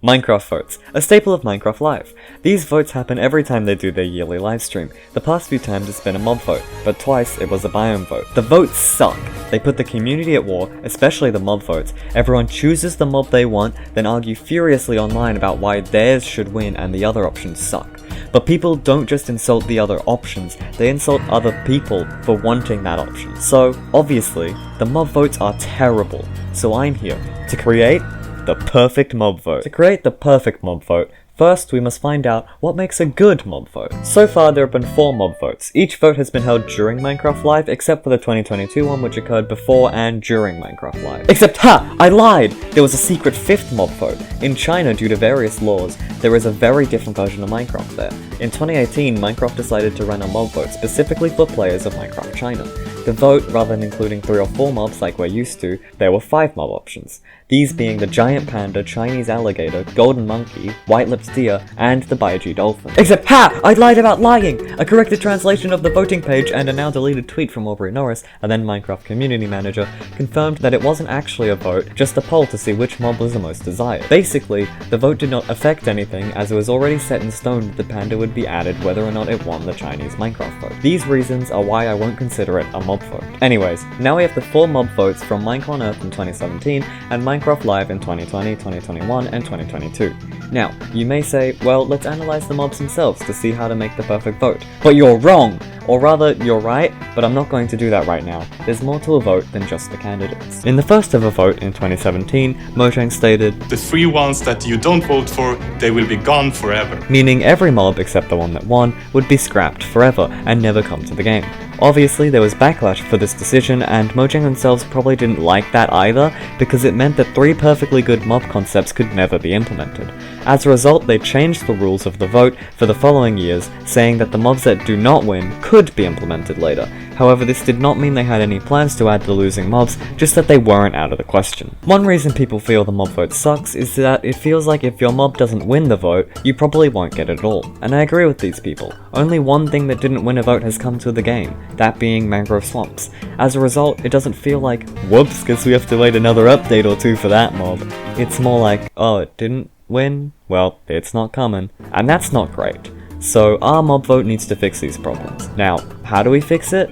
Minecraft votes, a staple of Minecraft Live. These votes happen every time they do their yearly livestream. The past few times it's been a mob vote, but twice it was a biome vote. The votes suck. They put the community at war, especially the mob votes. Everyone chooses the mob they want, then argue furiously online about why theirs should win and the other options suck. But people don't just insult the other options, they insult other people for wanting that option. So, obviously, the mob votes are terrible. So I'm here to create the perfect mob vote. To create the perfect mob vote, first we must find out what makes a good mob vote. So far there have been 4 mob votes. Each vote has been held during Minecraft Live, except for the 2022 one which occurred before and during Minecraft Live. Except, I lied! There was a secret 5th mob vote. In China, due to various laws, there is a very different version of Minecraft there. In 2018, Minecraft decided to run a mob vote specifically for players of Minecraft China. The vote, rather than including 3 or 4 mobs like we're used to, there were 5 mob options. These being the giant panda, Chinese alligator, golden monkey, white-lipped deer, and the Baiji dolphin. Except, I lied about lying! A corrected translation of the voting page and a now deleted tweet from Aubrey Norris, a then Minecraft community manager, confirmed that it wasn't actually a vote, just a poll to see which mob was the most desired. Basically, the vote did not affect anything as it was already set in stone that the panda would be added whether or not it won the Chinese Minecraft vote. These reasons are why I won't consider it a mob vote. Anyways, now we have the 4 mob votes from Minecraft on Earth in 2017 and Minecraft Live in 2020, 2021, and 2022. Now, you may say, well, let's analyze the mobs themselves to see how to make the perfect vote. But you're wrong! Or rather, you're right, but I'm not going to do that right now. There's more to a vote than just the candidates. In the first ever vote in 2017, Mojang stated, "The 3 ones that you don't vote for, they will be gone forever." Meaning every mob except the one that won would be scrapped forever and never come to the game. Obviously, there was backlash for this decision, and Mojang themselves probably didn't like that either, because it meant that 3 perfectly good mob concepts could never be implemented. As a result, they changed the rules of the vote for the following years, saying that the mobs that do not win could be implemented later. However, this did not mean they had any plans to add the losing mobs, just that they weren't out of the question. One reason people feel the mob vote sucks is that it feels like if your mob doesn't win the vote, you probably won't get it at all. And I agree with these people. Only one thing that didn't win a vote has come to the game, that being mangrove swamps. As a result, it doesn't feel like, whoops, guess we have to wait another update or 2 for that mob. It's more like, oh, it didn't win? Well, it's not coming. And that's not great. So our mob vote needs to fix these problems. Now, how do we fix it?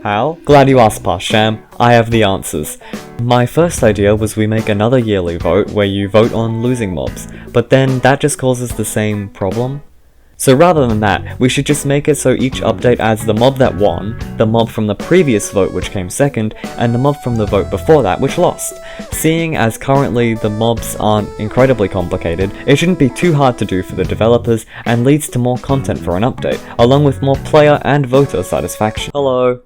How? Glad you asked, Pa Sham. I have the answers. My first idea was we make another yearly vote where you vote on losing mobs, but then that just causes the same problem. So rather than that, we should just make it so each update adds the mob that won, the mob from the previous vote which came second, and the mob from the vote before that which lost. Seeing as currently the mobs aren't incredibly complicated, it shouldn't be too hard to do for the developers and leads to more content for an update, along with more player and voter satisfaction. Hello,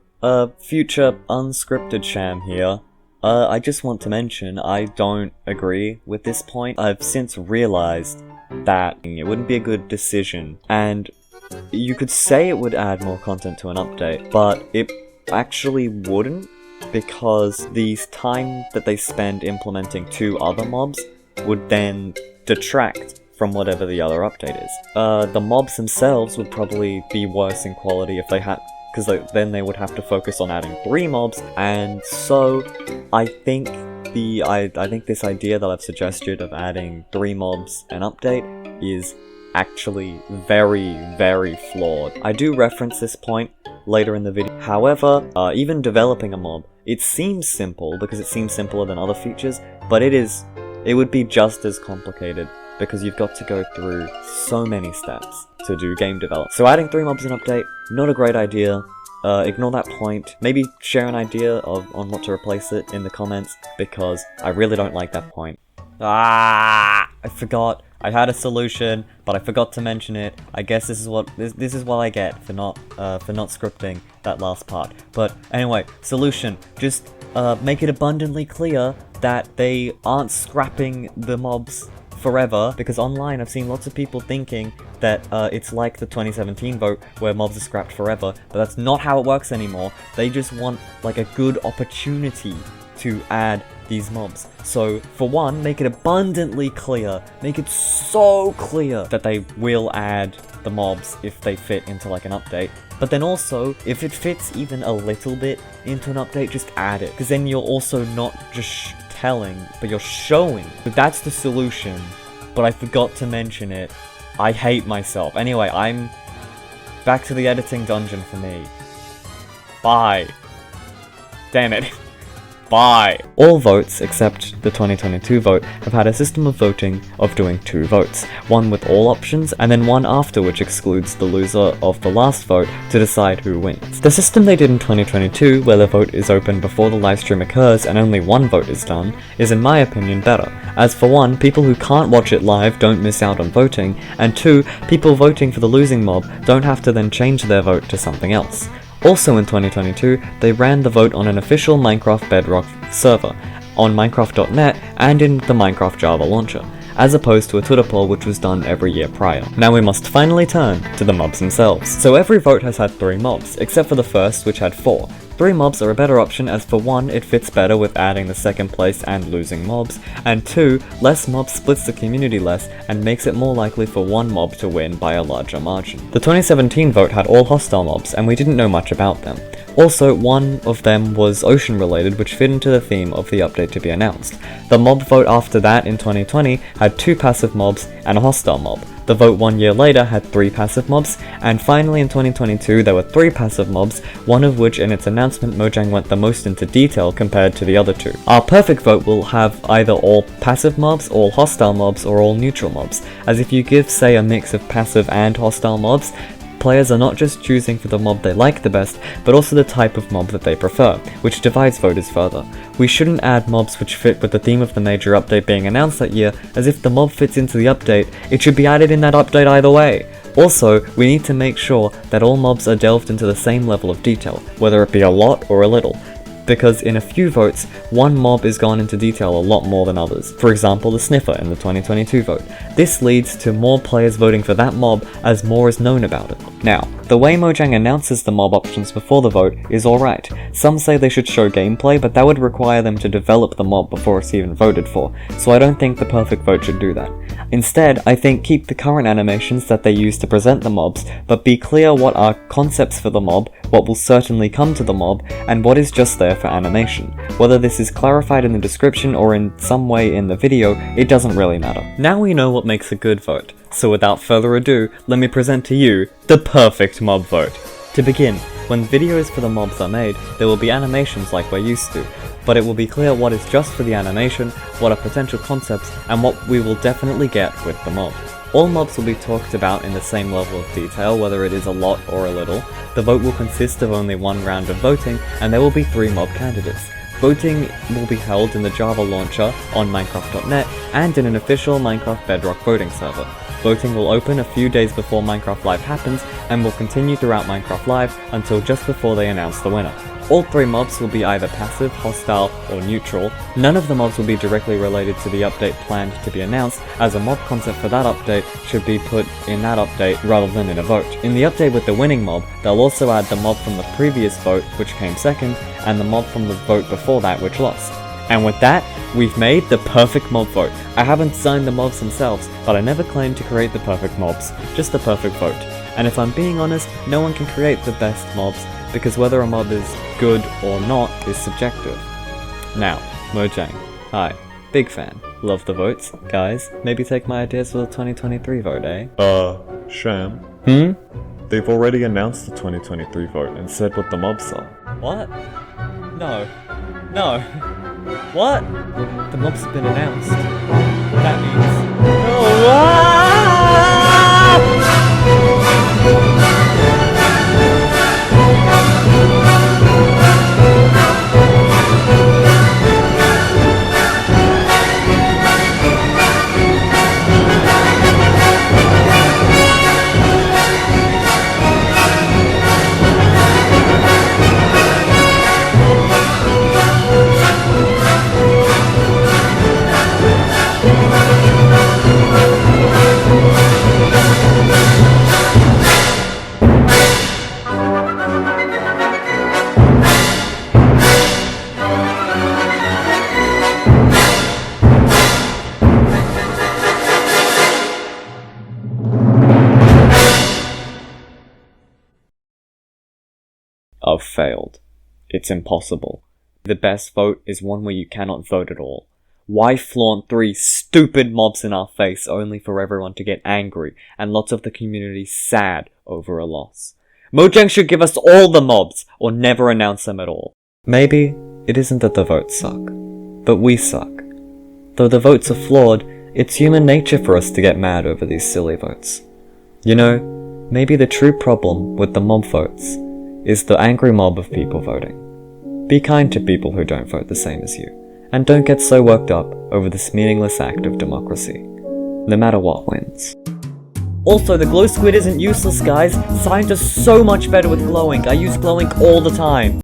future unscripted Sham here. I just want to mention I don't agree with this point. I've since realized that it wouldn't be a good decision, and you could say it would add more content to an update, but it actually wouldn't, because the time that they spend implementing 2 other mobs would then detract from whatever the other update is. The mobs themselves would probably be worse in quality if they had, because then they would have to focus on adding 3 mobs, and so I think I think this idea that I've suggested of adding 3 mobs an update is actually very, very flawed. I do reference this point later in the video. However, even developing a mob, it seems simple because it seems simpler than other features, but it would be just as complicated because you've got to go through so many steps to do game development. So adding 3 mobs an update, not a great idea. Ignore that point. Maybe share an idea on what to replace it in the comments, because I really don't like that point. I forgot. I had a solution, but I forgot to mention it. I guess this is what I get for not scripting that last part. But anyway, solution. Just make it abundantly clear that they aren't scrapping the mobs forever, because online I've seen lots of people thinking that it's like the 2017 vote where mobs are scrapped forever, but that's not how it works anymore. They just want like a good opportunity to add these mobs. So for one, make it abundantly clear, make it so clear that they will add the mobs if they fit into like an update. But then also, if it fits even a little bit into an update, just add it, because then you're also not just telling, but you're showing. But that's the solution, but I forgot to mention it. I hate myself. Anyway, I'm back to the editing dungeon for me. Bye. Damn it. Bye. All votes, except the 2022 vote, have had a system of voting of doing 2 votes, one with all options, and then one after which excludes the loser of the last vote to decide who wins. The system they did in 2022, where the vote is open before the livestream occurs and only 1 vote is done, is in my opinion better, as for 1, people who can't watch it live don't miss out on voting, and 2, people voting for the losing mob don't have to then change their vote to something else. Also in 2022, they ran the vote on an official Minecraft Bedrock server, on Minecraft.net and in the Minecraft Java launcher, as opposed to a Twitter poll which was done every year prior. Now we must finally turn to the mobs themselves. So every vote has had 3 mobs, except for the first which had 4. 3 mobs are a better option as for 1, it fits better with adding the second place and losing mobs, and 2, less mobs splits the community less and makes it more likely for 1 mob to win by a larger margin. The 2017 vote had all hostile mobs and we didn't know much about them. Also, one of them was ocean related, which fit into the theme of the update to be announced. The mob vote after that in 2020 had 2 passive mobs and a hostile mob. The vote 1 year later had 3 passive mobs, and finally in 2022 there were 3 passive mobs, one of which in its announcement Mojang went the most into detail compared to the other 2. Our perfect vote will have either all passive mobs, all hostile mobs, or all neutral mobs, as if you give say a mix of passive and hostile mobs, players are not just choosing for the mob they like the best, but also the type of mob that they prefer, which divides voters further. We shouldn't add mobs which fit with the theme of the major update being announced that year, as if the mob fits into the update, it should be added in that update either way. Also, we need to make sure that all mobs are delved into the same level of detail, whether it be a lot or a little, because in a few votes, one mob is gone into detail a lot more than others. For example, the Sniffer in the 2022 vote. This leads to more players voting for that mob as more is known about it. Now, the way Mojang announces the mob options before the vote is alright. Some say they should show gameplay, but that would require them to develop the mob before it's even voted for, so I don't think the perfect vote should do that. Instead, I think keep the current animations that they use to present the mobs, but be clear what are concepts for the mob, what will certainly come to the mob, and what is just there for animation. Whether this is clarified in the description or in some way in the video, it doesn't really matter. Now we know what makes a good vote, so without further ado, let me present to you the perfect mob vote. To begin, when videos for the mobs are made, there will be animations like we're used to, but it will be clear what is just for the animation, what are potential concepts, and what we will definitely get with the mob. All mobs will be talked about in the same level of detail, whether it is a lot or a little. The vote will consist of only 1 round of voting, and there will be 3 mob candidates. Voting will be held in the Java launcher on Minecraft.net and in an official Minecraft Bedrock voting server. Voting will open a few days before Minecraft Live happens and will continue throughout Minecraft Live until just before they announce the winner. All 3 mobs will be either passive, hostile, or neutral. None of the mobs will be directly related to the update planned to be announced, as a mob concept for that update should be put in that update rather than in a vote. In the update with the winning mob, they'll also add the mob from the previous vote, which came second, and the mob from the vote before that, which lost. And with that, we've made the perfect mob vote. I haven't designed the mobs themselves, but I never claimed to create the perfect mobs, just the perfect vote. And if I'm being honest, no one can create the best mobs, because whether a mob is good or not is subjective. Now, Mojang. Hi. Big fan. Love the votes. Guys, maybe take my ideas for the 2023 vote, eh? Sham. They've already announced the 2023 vote and said what the mobs are. What? No. No. What? The mobs have been announced. That means... Oh, I've failed. It's impossible. The best vote is one where you cannot vote at all. Why flaunt 3 stupid mobs in our face only for everyone to get angry and lots of the community sad over a loss? Mojang should give us all the mobs or never announce them at all. Maybe it isn't that the votes suck, but we suck. Though the votes are flawed, it's human nature for us to get mad over these silly votes. You know, maybe the true problem with the mob votes is the angry mob of people voting. Be kind to people who don't vote the same as you, and don't get so worked up over this meaningless act of democracy, no matter what wins. Also, the glow squid isn't useless, guys. Science is so much better with glowing. I use glowing all the time.